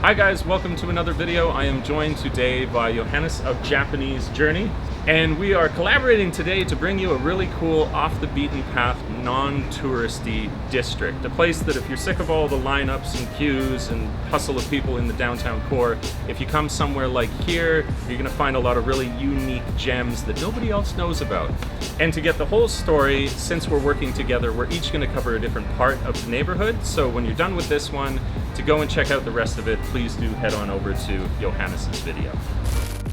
Hi guys, welcome to another video. I am joined today by Johannes of Japanese Journey, and we are collaborating today to bring you a really cool off-the-beaten-path, non-touristy district. A place that if you're sick of all the lineups and queues and hustle of people in the downtown core, if you come somewhere like here, you're gonna find a lot of really unique gems that nobody else knows about. And to get the whole story, since we're working together, we're each gonna cover a different part of the neighborhood. So when you're done with this one, to go and check out the rest of it, please do head on over to Johannes's video.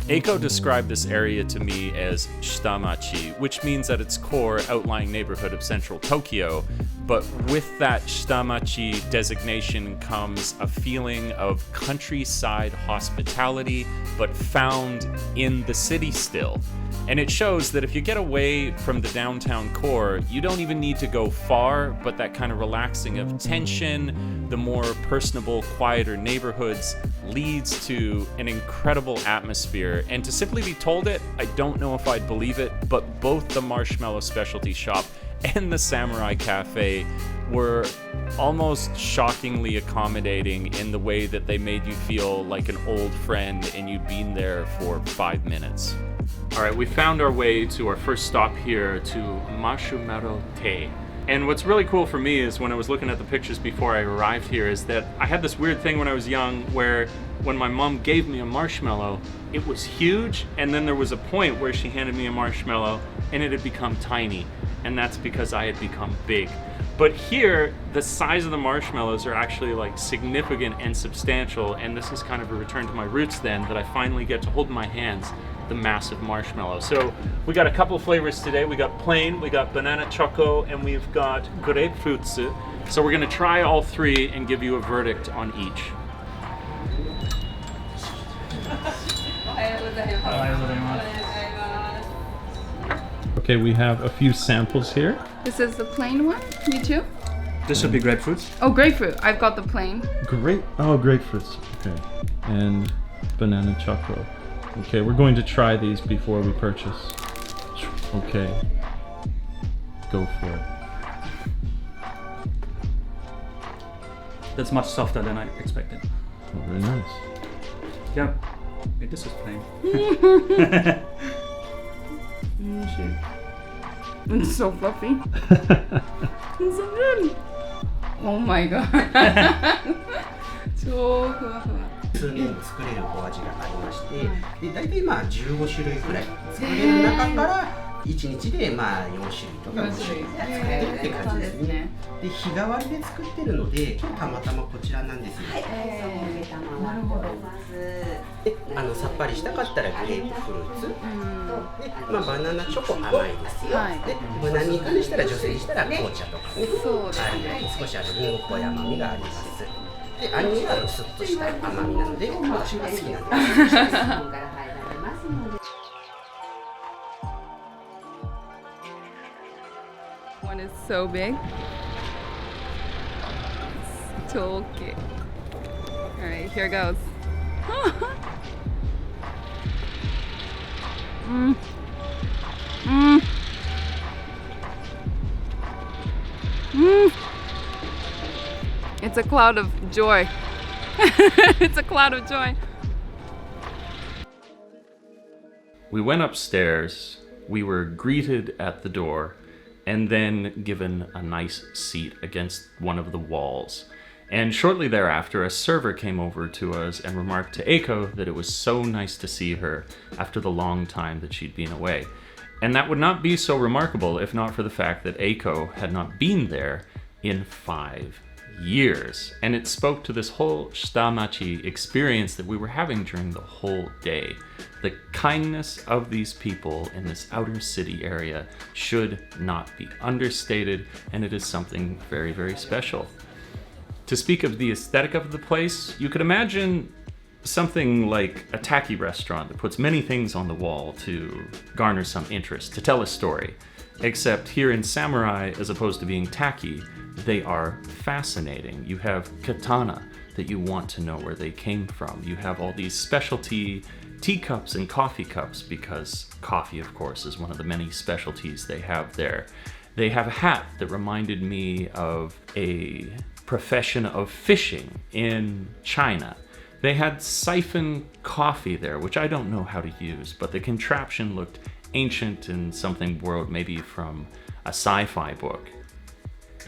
Eiko described this area to me as shitamachi, which means at its core outlying neighborhood of central Tokyo, but with that shitamachi designation comes a feeling of countryside hospitality, but found in the city still. And it shows that if you get away from the downtown core, you don't even need to go far, but that kind of relaxing of tension, the more personable, quieter neighborhoods leads to an incredible atmosphere. And to simply be told it, I don't know if I'd believe it, but both the Marshmallow Specialty Shop and the Samurai Cafe were almost shockingly accommodating in the way that they made you feel like an old friend and you'd been there for 5 minutes. All right, we found our way to our first stop here to Marshmallow Tei. And what's really cool for me is when I was looking at the pictures before I arrived here is that I had this weird thing when I was young where when my mom gave me a marshmallow, it was huge, and then there was a point where she handed me a marshmallow and it had become tiny, and that's because I had become big. But here, the size of the marshmallows are actually like significant and substantial, and this is kind of a return to my roots then that I finally get to hold in my hands the massive marshmallow. So we got a couple of flavors today. We got plain, we got banana choco, and we've got grapefruit. So we're gonna try all three and give you a verdict on each. Okay, we have a few samples here. This is the plain one? You too? This would be grapefruit. Oh, grapefruit. I've got the plain. Grapefruits. Okay. And banana choco. Okay, we're going to try these before we purchase. Okay. Go for it. That's much softer than I expected. Oh, very nice. Yeah, this is plain. It's so fluffy. It's so good. Oh my god. 超ふわふわ。数年作れるお味がありまして、で大体まあ15種類くらい作れる中から1日でまあ4種類とか5種類作ってるって感じですね。で日替わりで作ってるので、今日たまたまこちらなんですよ。なるほど。でさっぱりしたかったらグレープフルーツ、でまあバナナチョコ甘いですよ。で無難に関したら女性にしたら紅茶とかね、少しリンゴっぽい甘みがあります。で杏仁はスッとした甘みなので私が好きなんです。One is so big. It's okay. Alright, here goes. It's a cloud of joy. It's a cloud of joy. We went upstairs, we were greeted at the door, and then given a nice seat against one of the walls. And shortly thereafter, a server came over to us and remarked to Eiko that it was so nice to see her after the long time that she'd been away. And that would not be so remarkable if not for the fact that Eiko had not been there in 5 years. And it spoke to this whole shitamachi experience that we were having during the whole day. The kindness of these people in this outer city area should not be understated, and it is something very, very special. To speak of the aesthetic of the place, you could imagine something like a tacky restaurant that puts many things on the wall to garner some interest, to tell a story. Except here in Samurai, as opposed to being tacky, they are fascinating. You have katana that you want to know where they came from. You have all these specialty teacups and coffee cups, because coffee, of course, is one of the many specialties they have there. They have a hat that reminded me of a profession of fishing in China. They had siphon coffee there, which I don't know how to use, but the contraption looked ancient and something borrowed maybe from a sci-fi book.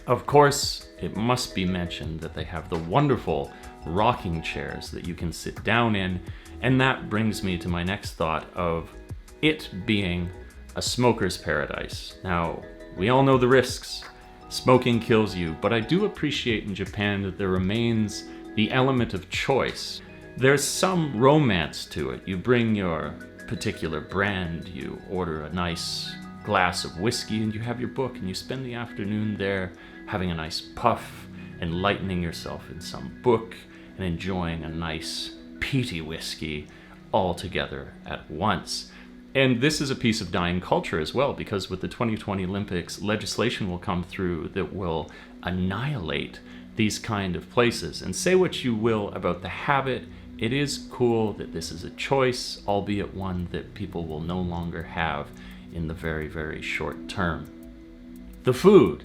Of course, it must be mentioned that they have the wonderful rocking chairs that you can sit down in, and that brings me to my next thought of it being a smoker's paradise. Now, we all know the risks. Smoking kills you, but I do appreciate in Japan that there remains the element of choice. There's some romance to it. You bring your particular brand, you order a nice glass of whiskey, and you have your book, and you spend the afternoon there having a nice puff, enlightening yourself in some book, and enjoying a nice peaty whiskey all together at once. And this is a piece of dying culture as well, because with the 2020 Olympics, legislation will come through that will annihilate these kind of places. And say what you will about the habit, it is cool that this is a choice, albeit one that people will no longer have in the very, very short term. The food.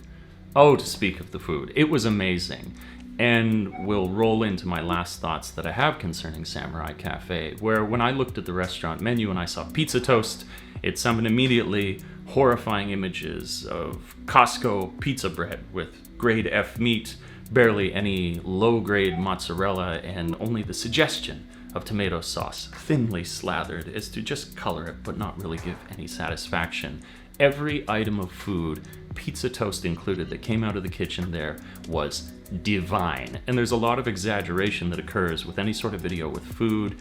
Oh, to speak of the food, it was amazing. And we'll roll into my last thoughts that I have concerning Samurai Cafe, where when I looked at the restaurant menu and I saw pizza toast, it summoned immediately horrifying images of Costco pizza bread with grade F meat, barely any low-grade mozzarella, and only the suggestion of tomato sauce, thinly slathered, as to just color it but not really give any satisfaction. Every item of food, pizza toast included, that came out of the kitchen there was divine. And there's a lot of exaggeration that occurs with any sort of video with food.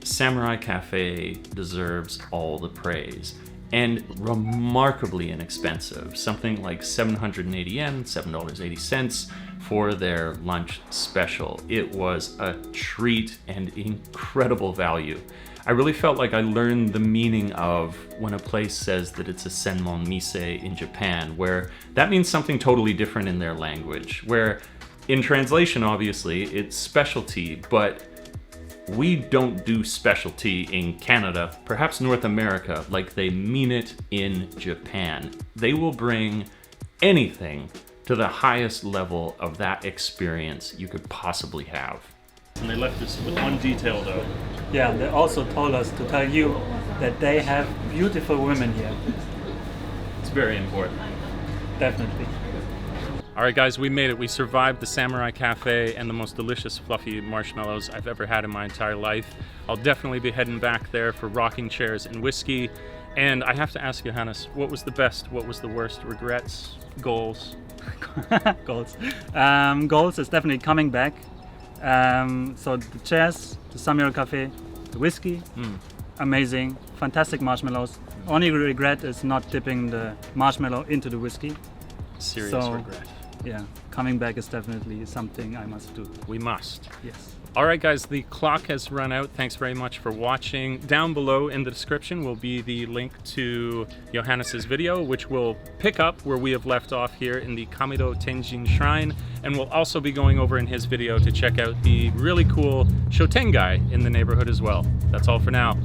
Samurai Cafe deserves all the praise. And remarkably inexpensive. Something like 780 yen, $7.80 for their lunch special. It was a treat and incredible value. I really felt like I learned the meaning of when a place says that it's a senmon mise in Japan, where that means something totally different in their language, where in translation, obviously, it's specialty, but we don't do specialty in Canada, perhaps North America, like they mean it in Japan. They will bring anything to the highest level of that experience you could possibly have. And they left us with one detail though. Yeah, they also told us to tell you that they have beautiful women here. It's very important. Definitely. All right, guys, we made it. We survived the Samurai Cafe and the most delicious fluffy marshmallows I've ever had in my entire life. I'll definitely be heading back there for rocking chairs and whiskey. And I have to ask Johannes, what was the best? What was the worst? Regrets? Goals? Goals. Goals is definitely coming back. So the chairs, the Samurai Cafe, the whiskey, amazing, fantastic marshmallows. Only regret is not dipping the marshmallow into the whiskey. Serious regret. Yeah, coming back is definitely something I must do. We must. Yes. All right, guys, the clock has run out. Thanks very much for watching. Down below in the description will be the link to Johannes's video, which will pick up where we have left off here in the Kamido Tenjin Shrine. And we'll also be going over in his video to check out the really cool Shotengai in the neighborhood as well. That's all for now.